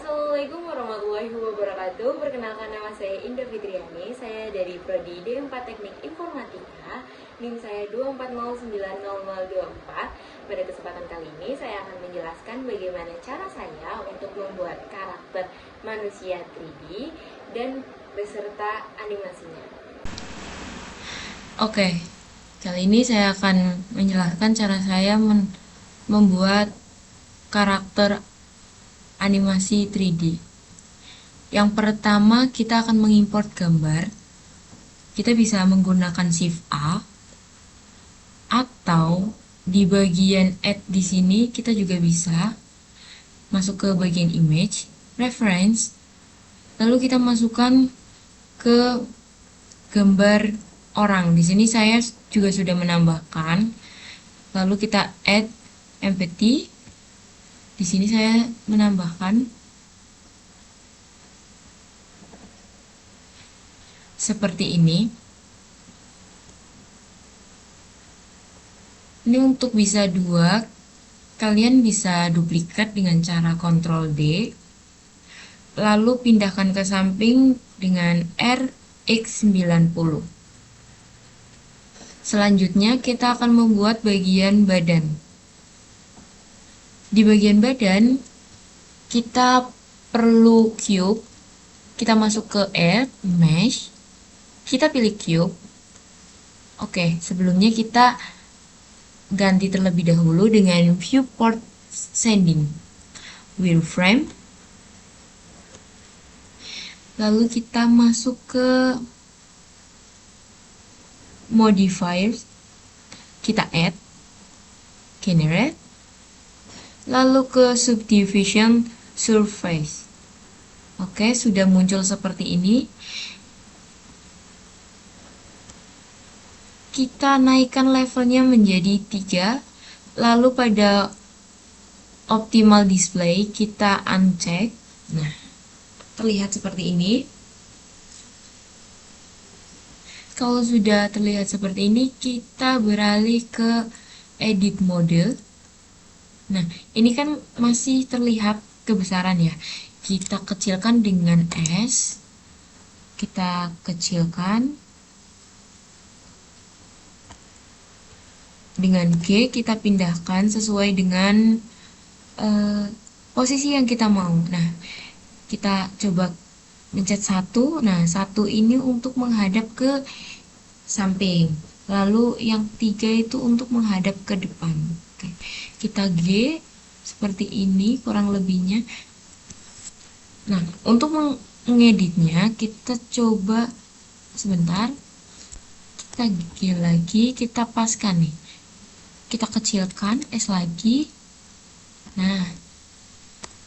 Assalamualaikum warahmatullahi wabarakatuh. Perkenalkan, nama saya Indah Fitriani. Saya dari Prodi D4 Teknik Informatika. NIM saya 2409024. Pada kesempatan kali ini saya akan menjelaskan bagaimana cara saya untuk membuat karakter manusia 3D dan beserta animasinya. Oke, kali ini saya akan menjelaskan cara saya membuat karakter animasi 3D. Yang pertama, kita akan mengimport gambar. Kita bisa menggunakan Shift A atau di bagian add di sini kita juga bisa masuk ke bagian image, reference, lalu kita masukkan ke gambar orang. Di sini saya juga sudah menambahkan. Lalu kita add empathy. Di sini saya menambahkan seperti ini. Ini untuk bisa dua, kalian bisa duplikat dengan cara Ctrl D, lalu pindahkan ke samping dengan RX90. Selanjutnya kita akan membuat bagian badan. Di bagian badan kita perlu cube. Kita masuk ke add, mesh, kita pilih cube. Oke, sebelumnya kita ganti terlebih dahulu dengan viewport sending, wireframe. Lalu kita masuk ke modifiers, kita add, generate, lalu ke subdivision surface. Oke, sudah muncul seperti ini. Kita naikkan levelnya menjadi 3, lalu pada optimal display kita uncheck. Nah, terlihat seperti ini. Kalau sudah terlihat seperti ini, kita beralih ke edit mode. Nah, ini kan masih terlihat kebesaran ya. Kita kecilkan dengan S. Kita kecilkan. Dengan G kita pindahkan sesuai dengan posisi yang kita mau. Nah, kita coba mencet 1. Nah, 1 ini untuk menghadap ke samping. Lalu yang 3 itu untuk menghadap ke depan. Oke. Kita G seperti ini kurang lebihnya. Nah, untuk mengeditnya kita coba sebentar. Kita G lagi, kita paskan nih. Kita kecilkan S lagi. Nah,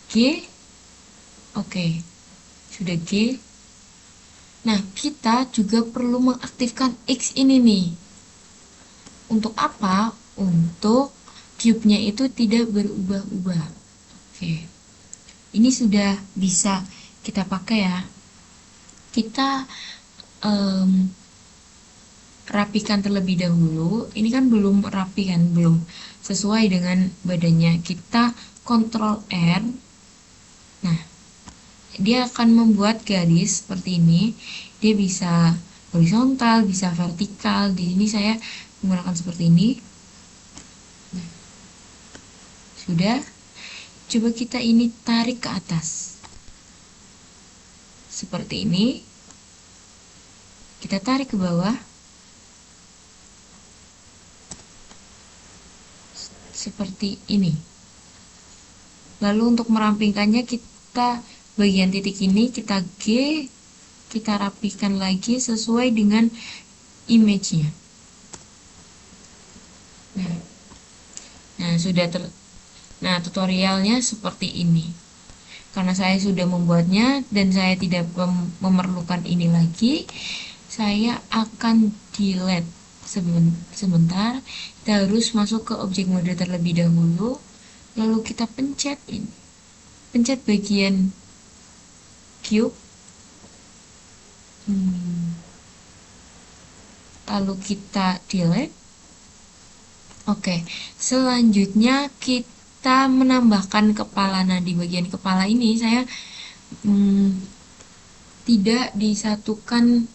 G. Oke. Sudah G. Nah, kita juga perlu mengaktifkan X ini nih. Untuk apa? Untuk cube-nya itu tidak berubah-ubah. Oke. Ini sudah bisa kita pakai ya. Kita rapikan terlebih dahulu. Ini kan belum rapi kan, belum sesuai dengan badannya. Kita Ctrl R. Nah, dia akan membuat garis seperti ini. Dia bisa horizontal, bisa vertikal. Di sini saya menggunakan seperti ini. Nah, sudah. Coba kita ini tarik ke atas. Seperti ini. Kita tarik ke bawah. Seperti ini. Lalu untuk merampingkannya kita bagian titik ini kita G, kita rapikan lagi sesuai dengan image-nya. Nah, Nah, tutorialnya seperti ini. Karena saya sudah membuatnya dan saya tidak memerlukan ini lagi, saya akan delete sebentar. Kita harus masuk ke objek mode terlebih dahulu, lalu kita pencet ini. Pencet bagian cube. Lalu kita delete. Oke, selanjutnya kita kita menambahkan kepala. Nah, di bagian kepala ini saya tidak disatukan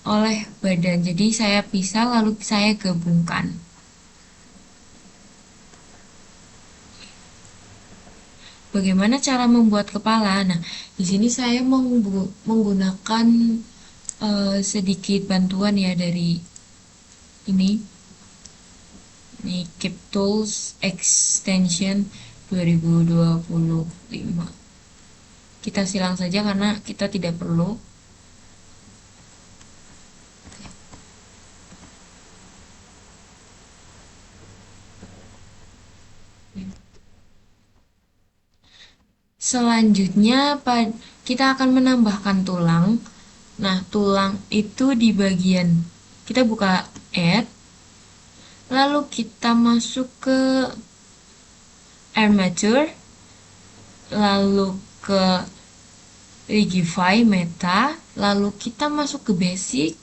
oleh badan. Jadi saya pisah lalu saya gabungkan. Bagaimana cara membuat kepala? Nah, di sini saya menggunakan sedikit bantuan ya dari ini. Ini Keep Tools Extension 2025. Kita silang saja karena kita tidak perlu. Selanjutnya kita akan menambahkan tulang. Nah, tulang itu di bagian kita buka add, lalu kita masuk ke armature, lalu ke rigify meta, lalu kita masuk ke basic,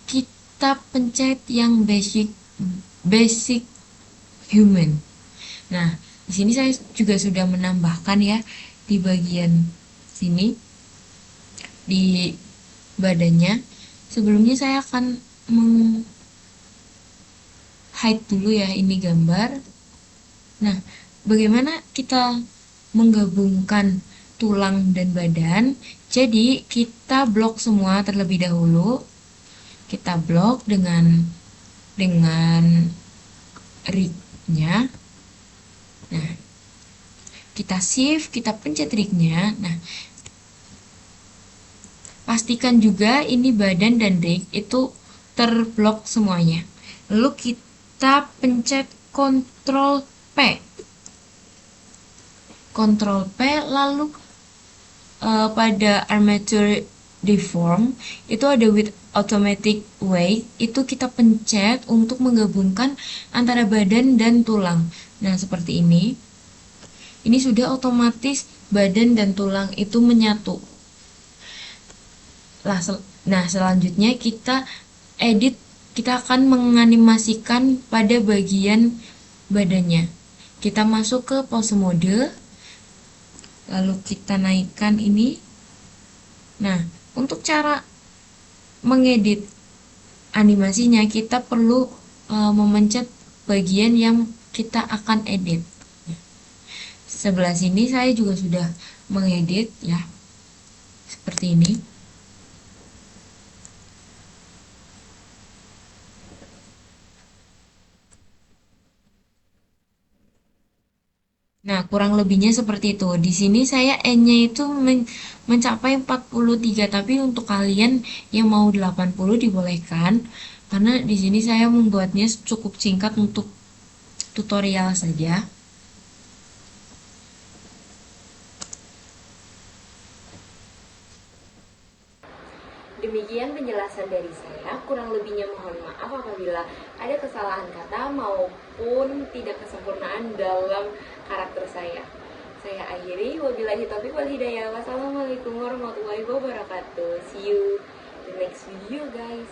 kita pencet yang basic human. Nah, di sini saya juga sudah menambahkan ya di bagian sini di badannya. Sebelumnya saya akan hide dulu ya ini gambar. Nah, bagaimana kita menggabungkan tulang dan badan? Jadi kita blok semua terlebih dahulu. Kita blok dengan rig-nya. Nah, kita shift, kita pencet rig-nya. Nah, pastikan juga ini badan dan rig itu terblok semuanya. Lalu kita pencet Ctrl P. Ctrl P lalu pada armature deform itu ada with automatic weight, itu kita pencet untuk menggabungkan antara badan dan tulang. Nah, seperti ini. Ini sudah otomatis badan dan tulang itu menyatu. Nah, selanjutnya kita edit, kita akan menganimasikan pada bagian badannya. Kita masuk ke pose mode, lalu kita naikkan ini. Nah, untuk cara mengedit animasinya kita perlu memencet bagian yang kita akan edit. Sebelah sini saya juga sudah mengedit ya, seperti ini. Nah, kurang lebihnya seperti itu. Di sini saya N-nya itu mencapai 43, tapi untuk kalian yang mau 80 dibolehkan. Karena di sini saya membuatnya cukup singkat untuk tutorial saja. Demikian penjelasan dari saya, kurang lebihnya mohon maaf apabila ada kesalahan kata maupun tidak kesempurnaan dalam karakter saya. Saya akhiri, wabillahi taufiq wal hidayah. Wassalamualaikum warahmatullahi wabarakatuh. See you the next video guys.